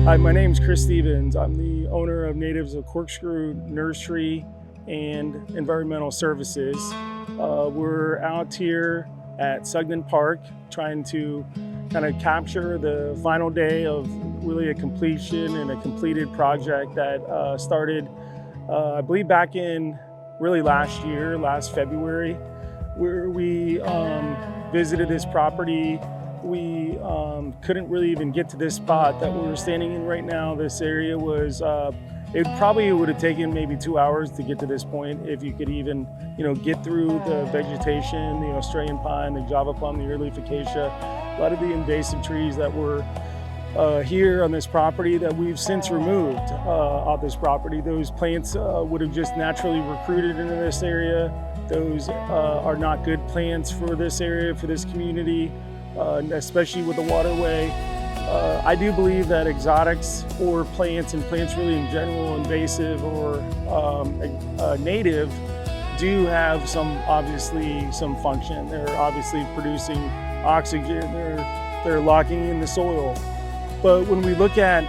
Hi, my name is Chris Stevens. I'm the owner of Natives of Corkscrew, Nursery, and Environmental Services. We're out here at Sugden Park trying to kind of capture the final day of really a completion and a completed project that started, I believe, back in really last year, last February, where we visited this property. We couldn't really even get to this spot that we're standing in right now. This area was, it probably would have taken maybe 2 hours to get to this point if you could even, get through the vegetation, the Australian pine, the Java plum, the earleaf acacia, a lot of the invasive trees that were here on this property that we've since removed off this property. Those plants would have just naturally recruited into this area. Those are not good plants for this area, for this community. Especially with the waterway. I do believe that exotics or plants, and plants really in general, invasive or native, do have obviously some function. They're obviously producing oxygen, they're locking in the soil. But when we look at,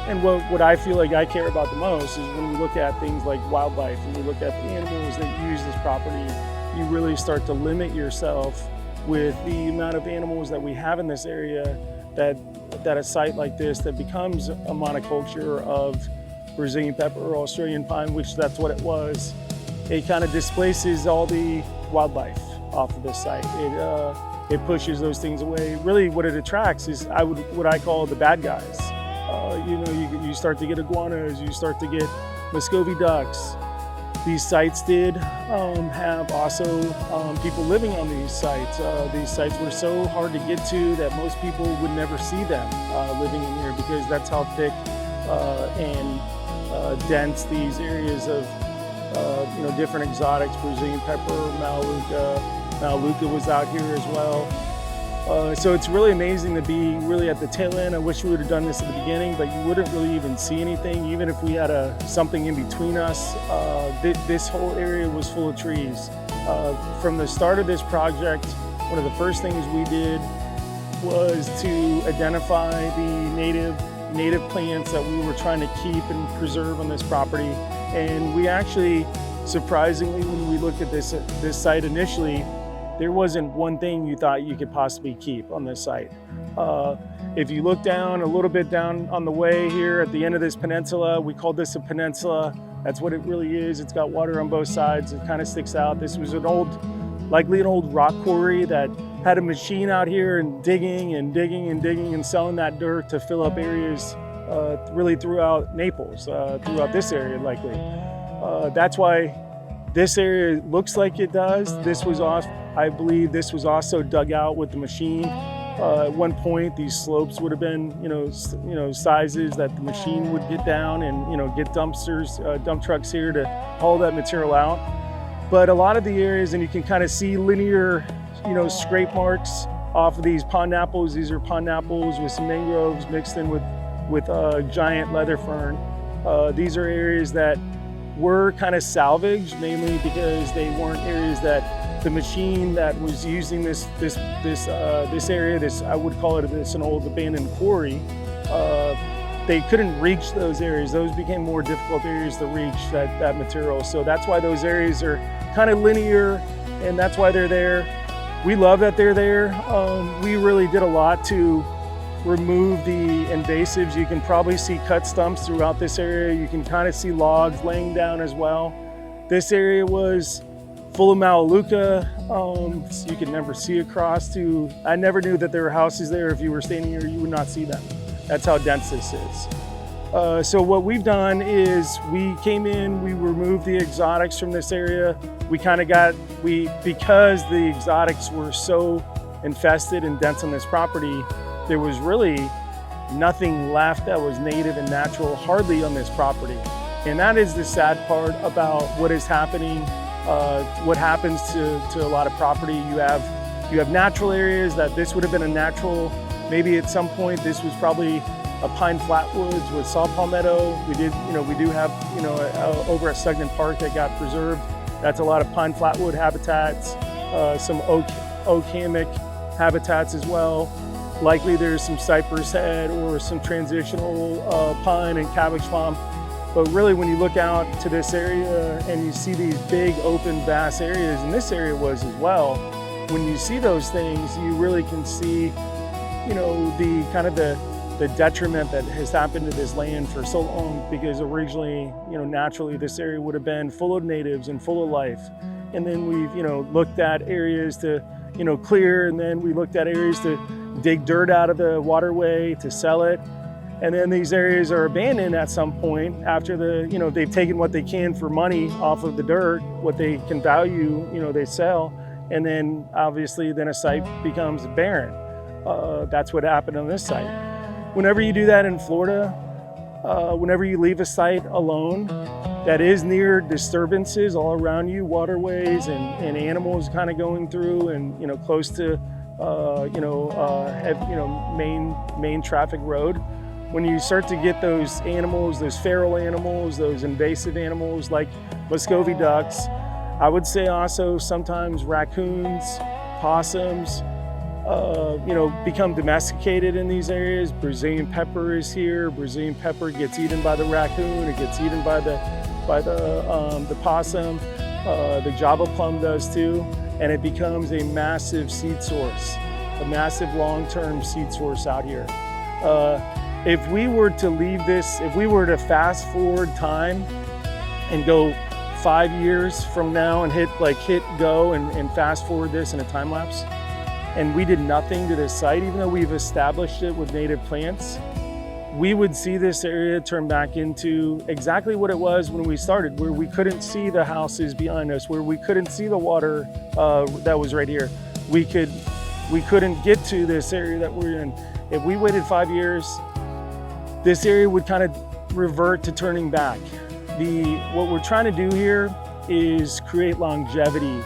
and what I feel like I care about the most is when we look at things like wildlife, and we look at the animals that use this property, you really start to limit yourself with the amount of animals that we have in this area, that a site like this that becomes a monoculture of Brazilian pepper or Australian pine, which that's what it was, it kind of displaces all the wildlife off of this site. It pushes those things away. Really what it attracts is what I call the bad guys. You start to get iguanas, you start to get Muscovy ducks. These sites did have also people living on these sites. These sites were so hard to get to that most people would never see them living in here, because that's how thick and dense these areas of different exotics, Brazilian pepper, Melaleuca was out here as well. So it's really amazing to be really at the tail end. I wish we would have done this at the beginning, but you wouldn't really even see anything, even if we had something in between us. This whole area was full of trees. From the start of this project, one of the first things we did was to identify the native plants that we were trying to keep and preserve on this property. And we actually, surprisingly, when we looked at this site initially, there wasn't one thing you thought you could possibly keep on this site. If you look down a little bit down on the way here at the end of this peninsula, we called this a peninsula. That's what it really is. It's got water on both sides. It kind of sticks out. This was likely an old rock quarry that had a machine out here and digging and selling that dirt to fill up areas really throughout Naples, throughout this area likely. That's why this area looks like it does. I believe this was also dug out with the machine. At one point, these slopes would have been, sizes that the machine would get down and, get dump trucks here to haul that material out. But a lot of the areas, and you can kind of see linear, scrape marks off of these pond apples. These are pond apples with some mangroves mixed in with giant leather fern. These are areas that were kind of salvaged, mainly because they weren't areas that the machine that was using this area, I would call it an old abandoned quarry, they couldn't reach those areas. Those became more difficult areas to reach that material. So that's why those areas are kind of linear, and that's why they're there. We love that they're there. We really did a lot to remove the invasives. You can probably see cut stumps throughout this area. You can kind of see logs laying down as well. This area was full of Melaleuca. You could never see across to, I never knew that there were houses there. If you were standing here, you would not see them. That's how dense this is. So what we've done is we came in, we removed the exotics from this area. Because the exotics were so infested and dense on this property, there was really nothing left that was native and natural, hardly on this property. And that is the sad part about what is happening what happens to a lot of property. You have natural areas that this would have been a natural, maybe at some point this was probably a pine flatwoods with saw palmetto. We do have, over at Sugden Park that got preserved. That's a lot of pine flatwood habitats, some oak hammock habitats as well. Likely there's some cypress head or some transitional pine and cabbage swamp. But really when you look out to this area and you see these big open vast areas, and this area was as well, when you see those things, you really can see, the kind of the detriment that has happened to this land for so long, because originally, naturally this area would have been full of natives and full of life. And then we've, looked at areas to, clear, and then we looked at areas to dig dirt out of the waterway to sell it. And then these areas are abandoned at some point after they've taken what they can for money off of the dirt, what they can value, they sell. And then obviously then a site becomes barren. That's what happened on this site. Whenever you do that in Florida, whenever you leave a site alone that is near disturbances all around you, waterways and animals kind of going through, and close to main traffic road, when you start to get those animals, those feral animals, those invasive animals like Muscovy ducks, I would say also sometimes raccoons, possums, become domesticated in these areas. Brazilian pepper is here. Brazilian pepper gets eaten by the raccoon. It gets eaten by the possum. The Java plum does too, and it becomes a massive seed source, a massive long-term seed source out here. If we were to leave this, if we were to fast forward time and go 5 years from now and hit go and fast forward this in a time lapse, and we did nothing to this site, even though we've established it with native plants, we would see this area turn back into exactly what it was when we started, where we couldn't see the houses behind us, where we couldn't see the water that was right here. We couldn't get to this area that we're in. If we waited 5 years, this area would kind of revert to turning back. What we're trying to do here is create longevity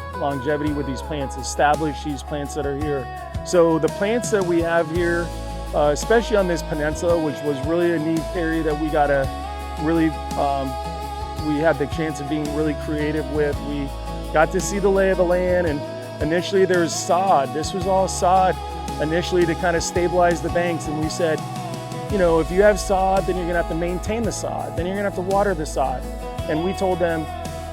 with these plants, establish these plants that are here. So the plants that we have here, especially on this peninsula, which was really a neat area that we got we had the chance of being really creative with. We got to see the lay of the land, and initially there was sod. This was all sod initially to kind of stabilize the banks, and we said, if you have sod, then you're gonna have to maintain the sod, then you're gonna have to water the sod. And we told them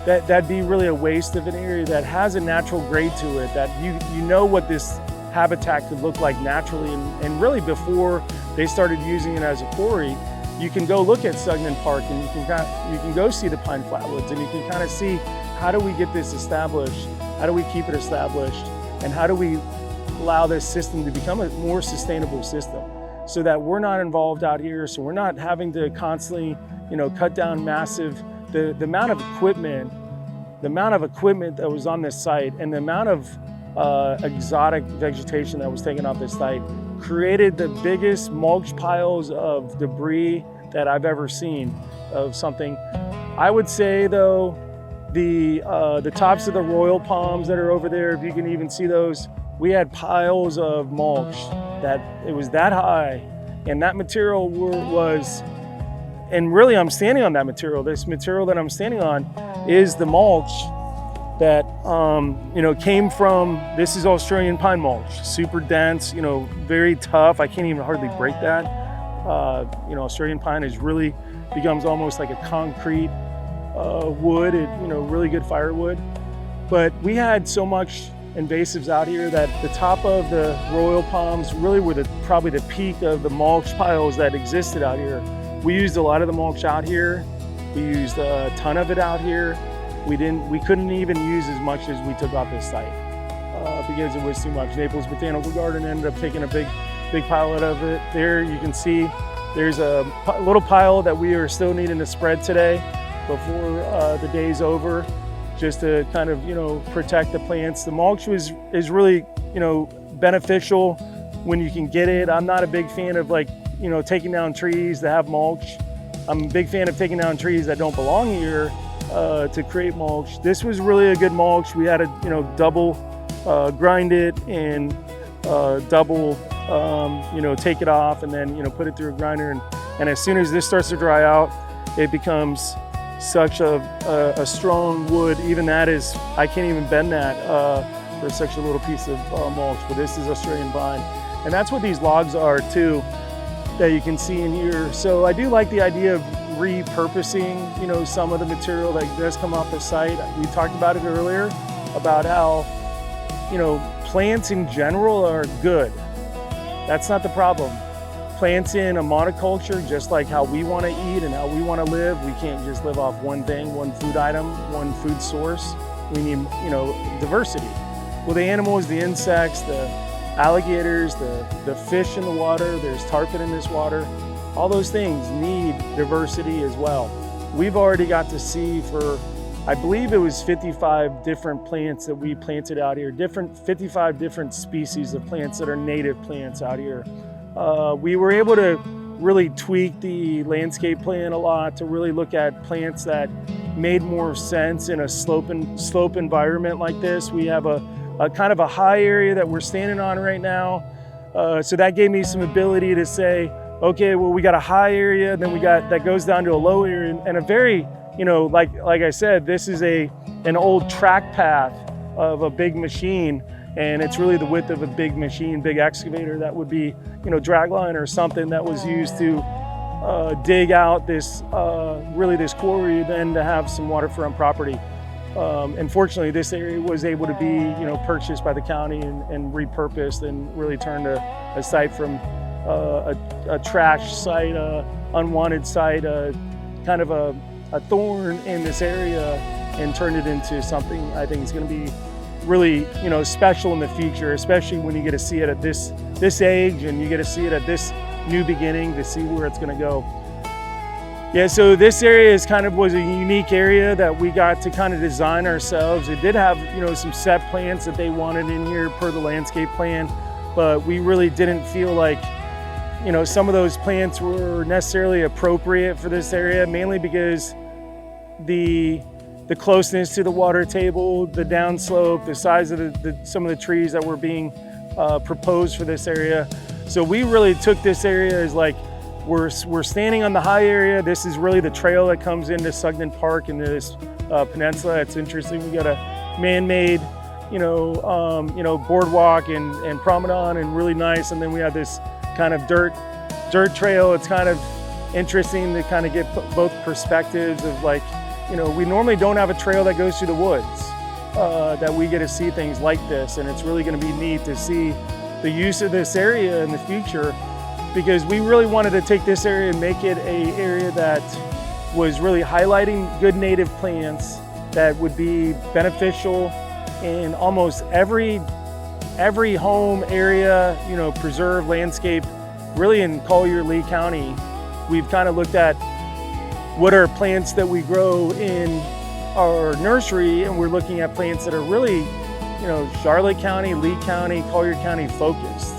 that that'd be really a waste of an area that has a natural grade to it, that you know what this habitat could look like naturally. And really before they started using it as a quarry, you can go look at Sugden Park and you can go see the pine flatwoods, and you can kind of see, how do we get this established? How do we keep it established? And how do we allow this system to become a more sustainable system, so that we're not involved out here, so we're not having to constantly, cut down massive, the amount of equipment that was on this site, and the amount of exotic vegetation that was taken off this site created the biggest mulch piles of debris that I've ever seen of something. I would say though, the tops of the royal palms that are over there, if you can even see those, we had piles of mulch that it was that high, and that material was, and really I'm standing on that material. This material that I'm standing on is the mulch that came from, this is Australian pine mulch, super dense, very tough. I can't even hardly break that. Australian pine becomes almost like a concrete wood, really good firewood. But we had so much invasives out here that the top of the royal palms really were probably the peak of the mulch piles that existed out here. We used a lot of the mulch out here. We used a ton of it out here. We couldn't even use as much as we took off this site because it was too much. Naples Botanical Garden ended up taking a big pile out of it. There you can see there's a little pile that we are still needing to spread today before the day's over, just to kind of protect the plants. The mulch is really beneficial when you can get it. I'm not a big fan of taking down trees that have mulch. I'm a big fan of taking down trees that don't belong here, to create mulch. This was really a good mulch. We had to double grind it and double take it off, and then put it through a grinder, and as soon as this starts to dry out, it becomes such a strong wood. Even that is, I can't even bend that for such a little piece of mulch, but this is Australian vine. And that's what these logs are too, that you can see in here. So I do like the idea of repurposing, some of the material that does come off the site. We talked about it earlier, about how, plants in general are good. That's not the problem. Plants in a monoculture, just like how we want to eat and how we want to live, we can't just live off one thing, one food item, one food source. We need, diversity. Well, the animals, the insects, the alligators, the fish in the water, there's tarpon in this water, all those things need diversity as well. We've already got to see for, I believe it was 55 different plants that we planted out here, 55 different species of plants that are native plants out here. We were able to really tweak the landscape plan a lot to really look at plants that made more sense in a slope environment like this. We have a kind of a high area that we're standing on right now. So that gave me some ability to say, okay, well, we got a high area, and then we got that goes down to a low area, and a very, like I said, this is an old track path of a big machine, and it's really the width of a big machine, big excavator that would be, dragline or something that was used to dig out this, really this quarry, then to have some waterfront property. Unfortunately, this area was able to be, purchased by the county and repurposed and really turned a site from a trash site, unwanted site, kind of a thorn in this area, and turned it into something I think is going to be really, special in the future, especially when you get to see it at this age, and you get to see it at this new beginning, to see where it's going to go. Yeah, so this area was a unique area that we got to kind of design ourselves. It did have, some set plants that they wanted in here per the landscape plan, but we really didn't feel like, some of those plants were necessarily appropriate for this area, mainly because the closeness to the water table, the downslope, the size of some of the trees that were being proposed for this area. So we really took this area as like, we're standing on the high area. This is really the trail that comes into Sugden Park and this peninsula. It's interesting. We got a man-made, boardwalk and promenade, and really nice. And then we have this kind of dirt trail. It's kind of interesting to kind of get both perspectives of like, we normally don't have a trail that goes through the woods, that we get to see things like this. And it's really going to be neat to see the use of this area in the future, because we really wanted to take this area and make it an area that was really highlighting good native plants that would be beneficial in almost every home area, preserved landscape, really in Collier-Lee County. We've kind of looked at what are plants that we grow in our nursery, and we're looking at plants that are really, Charlotte County, Lee County, Collier County focused.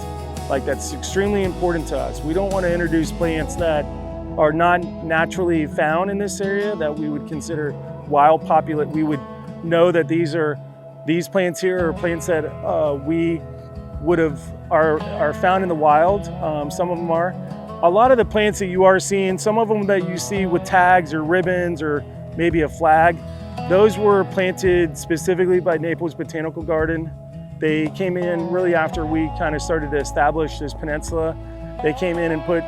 Like, that's extremely important to us. We don't want to introduce plants that are not naturally found in this area, that we would consider wild populate. We would know that these plants here are plants that we would are found in the wild. Some of them are. A lot of the plants that you are seeing, some of them that you see with tags or ribbons or maybe a flag, those were planted specifically by Naples Botanical Garden. They came in really after we kind of started to establish this peninsula. They came in and put,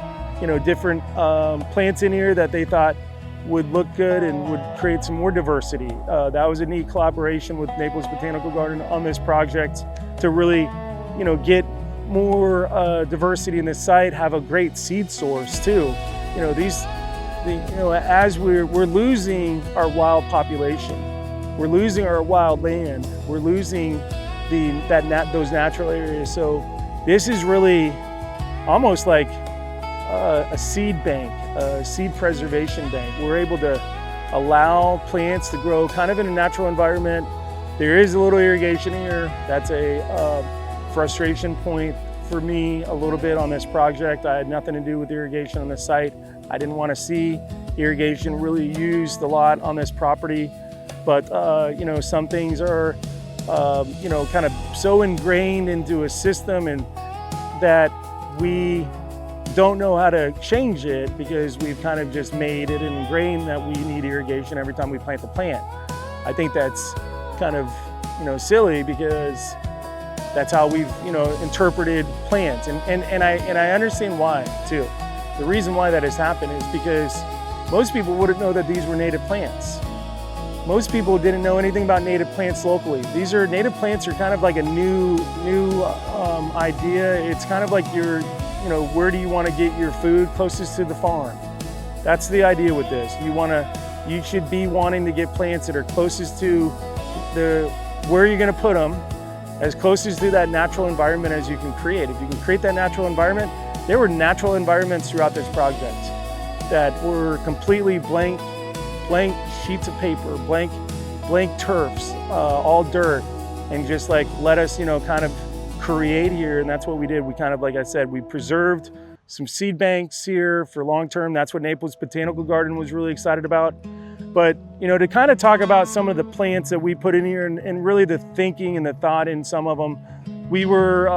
different plants in here that they thought would look good and would create some more diversity. That was a neat collaboration with Naples Botanical Garden on this project to really, get more diversity in the site, have a great seed source too. As we're losing our wild population, we're losing our wild land, we're losing those natural areas. So this is really almost like a seed bank, a seed preservation bank. We're able to allow plants to grow kind of in a natural environment. There is a little irrigation here. That's a frustration point for me a little bit on this project. I had nothing to do with irrigation on the site. I didn't want to see irrigation really used a lot on this property. But you know, some things are you know, kind of so ingrained into a system and that we don't know how to change it because we've kind of just made it ingrained that we need irrigation every time we plant the plant. I think that's kind of, you know, silly because that's how we've, you know, interpreted plants. And I understand why too. The reason why that has happened is because most people wouldn't know that these were native plants. Most people didn't know anything about native plants locally. Native plants are kind of like a new idea. It's kind of like you know, where do you want to get your food closest to the farm? That's the idea with this. You should be wanting to get plants that are closest to where you're going to put them, as closest to that natural environment as you can create. If you can create that natural environment, there were natural environments throughout this project that were completely blank sheets of paper, blank turfs, all dirt, and just like let us, you know, kind of create here. And that's what we did. We kind of, like I said, we preserved some seed banks here for long term. That's what Naples Botanical Garden was really excited about. But, you know, to kind of talk about some of the plants that we put in here and really the thinking and the thought in some of them, we were,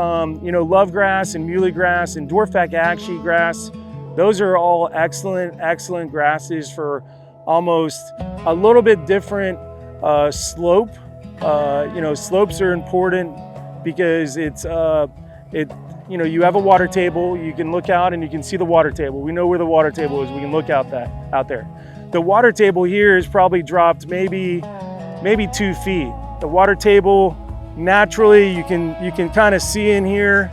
you know, love grass and muley grass and dwarf acacia grass. Those are all excellent grasses for almost a little bit different slope. You know, slopes are important because you know, you have a water table, you can look out and you can see the water table. We know where the water table is, we can look out there. The water table here is probably dropped maybe 2 feet. The water table, naturally, you can kind of see in here.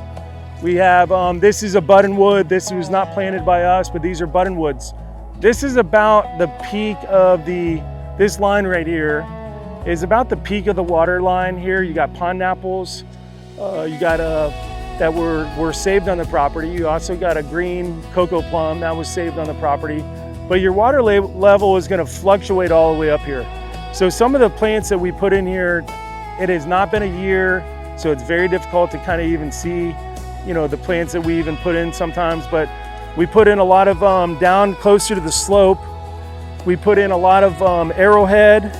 We have, this is a buttonwood. This was not planted by us, but these are buttonwoods. This is about the peak of this line right here is about the peak of the water line here. You got pond apples, you got that were saved on the property. You also got a green cocoa plum that was saved on the property. But your water level is going to fluctuate all the way up here. So some of the plants that we put in here, it has not been a year, so it's very difficult to kind of even see, you know, the plants that we even put in sometimes. But we put in a lot of down closer to the slope. We put in a lot of arrowhead.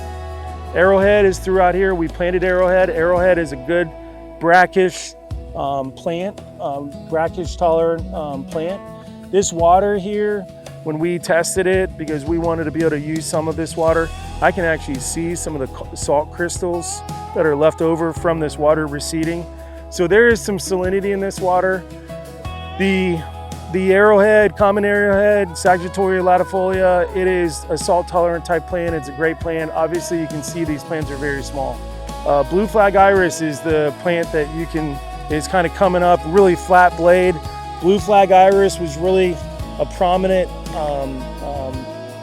Arrowhead is throughout here. We planted arrowhead. Arrowhead is a good brackish plant, brackish tolerant plant. This water here, when we tested it, because we wanted to be able to use some of this water, I can actually see some of the salt crystals that are left over from this water receding. So there is some salinity in this water. The arrowhead, common arrowhead, Sagittaria latifolia, it is a salt tolerant type plant. It's a great plant. Obviously you can see these plants are very small. Blue flag iris is the plant that is kind of coming up, really flat blade. Blue flag iris was really a prominent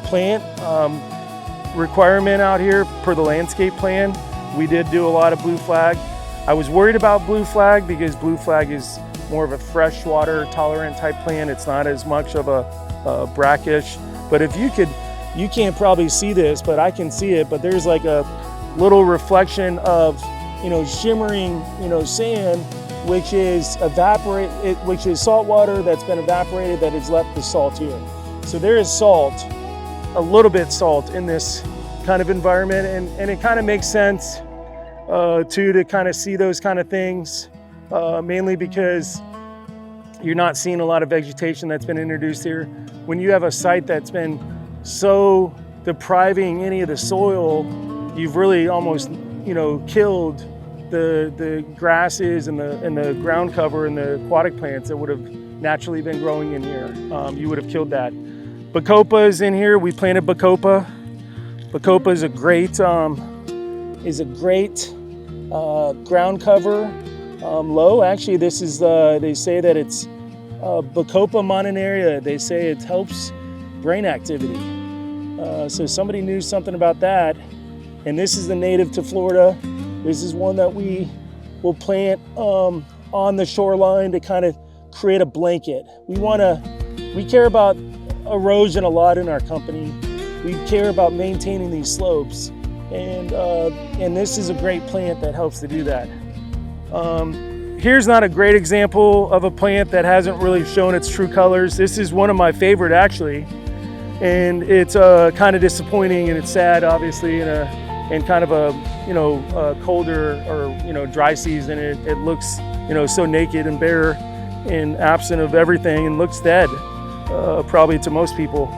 plant requirement out here per the landscape plan. We did do a lot of blue flag. I was worried about blue flag because blue flag is more of a freshwater tolerant type plant. It's not as much of a brackish. But if you can't probably see this, but I can see it, but there's like a little reflection of, you know, shimmering, you know, sand, which is which is salt water that's been evaporated that has left the salt here. So there is salt, a little bit salt in this kind of environment, and it kind of makes sense to kind of see those kind of things, mainly because you're not seeing a lot of vegetation that's been introduced here. When you have a site that's been so depriving any of the soil, you've really almost, you know, killed the grasses and the ground cover and the aquatic plants that would have naturally been growing in here. You would have killed that. Bacopa is in here. We planted Bacopa. Bacopa is a great ground cover. Low. Actually, this is they say that it's Bacopa mononaria. They say it helps brain activity. So somebody knew something about that. And this is the native to Florida. This is one that we will plant on the shoreline to kind of create a blanket. We care about erosion a lot in our company. We care about maintaining these slopes, and this is a great plant that helps to do that. Here's not a great example of a plant that hasn't really shown its true colors. This is one of my favorite, actually. And it's kind of disappointing, and it's sad, obviously, in kind of a, a colder or, dry season. It looks, so naked and bare and absent of everything and looks dead, probably to most people.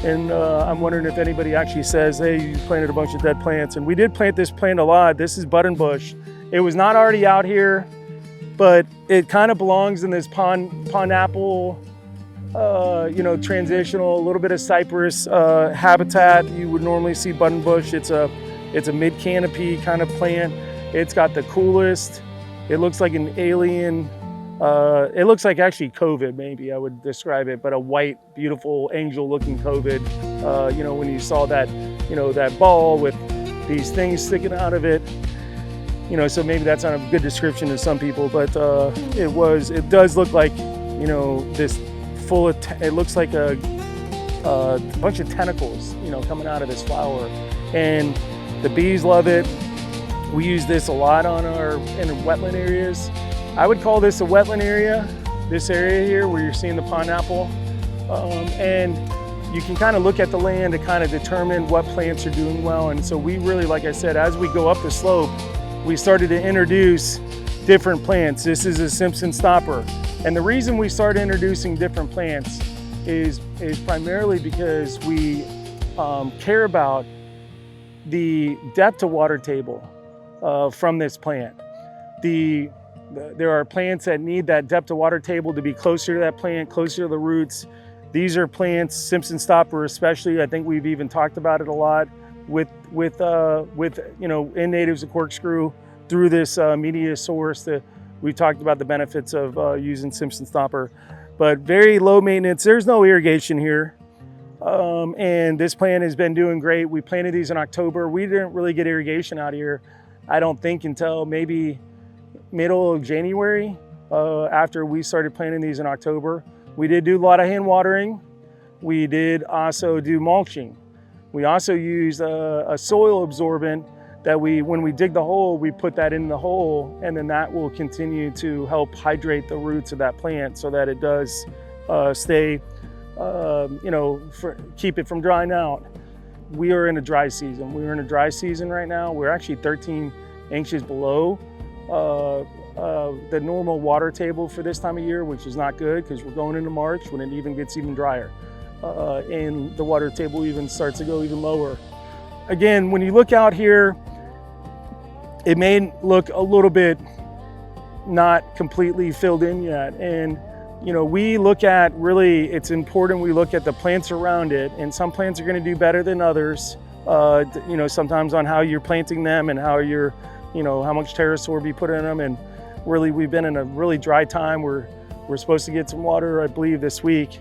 And I'm wondering if anybody actually says, hey, you planted a bunch of dead plants. And we did plant this plant a lot. This is buttonbush. It was not already out here, but it kind of belongs in this pineapple, transitional, a little bit of cypress habitat. You would normally see buttonbush. It's a mid-canopy kind of plant. It's got the coolest, it looks like an alien, it looks like actually COVID, maybe I would describe it, but a white, beautiful, angel-looking COVID. When you saw that, that ball with these things sticking out of it. So maybe that's not a good description to some people, but it does look like, this full of, it looks like a bunch of tentacles, coming out of this flower. And the bees love it. We use this a lot in wetland areas. I would call this a wetland area, this area here where you're seeing the pineapple. And you can kind of look at the land to kind of determine what plants are doing well. And so we really, like I said, as we go up the slope, we started to introduce different plants. This is a Simpson stopper. And the reason we started introducing different plants is primarily because we care about the depth of water table from this plant. There are plants that need that depth of water table to be closer to that plant, closer to the roots. These are plants, Simpson stopper especially. I think we've even talked about it a lot with in Natives of Corkscrew through this media source. We've talked about the benefits of using Simpson stopper, but very low maintenance. There's no irrigation here. And this plant has been doing great. We planted these in October. We didn't really get irrigation out here, I don't think, until maybe middle of January, after we started planting these in October. We did do a lot of hand watering. We did also do mulching. We also used a soil absorbent that when we dig the hole, we put that in the hole, and then that will continue to help hydrate the roots of that plant so that it does stay, keep it from drying out. We are in a dry season. We're in a dry season right now. We're actually 13 inches below the normal water table for this time of year, which is not good because we're going into March when it even gets even drier. And the water table even starts to go even lower. Again, when you look out here, it may look a little bit not completely filled in yet. And we look at, really, it's important we look at the plants around it, and some plants are going to do better than others, sometimes on how you're planting them and how how much pterosaur you put in them. And really, we've been in a really dry time. We're supposed to get some water, I believe, this week.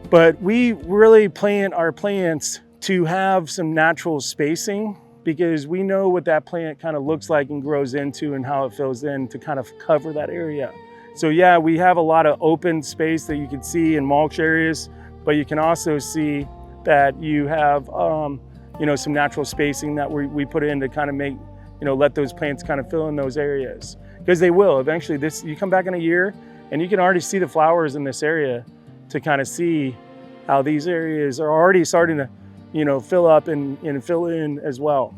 But we really plant our plants to have some natural spacing, because we know what that plant kind of looks like and grows into and how it fills in to kind of cover that area. So yeah, we have a lot of open space that you can see in mulch areas, but you can also see that you have some natural spacing that we put in to kind of make, let those plants kind of fill in those areas, because they will eventually. You come back in a year and you can already see the flowers in this area to kind of see how these areas are already starting to fill up and fill in as well.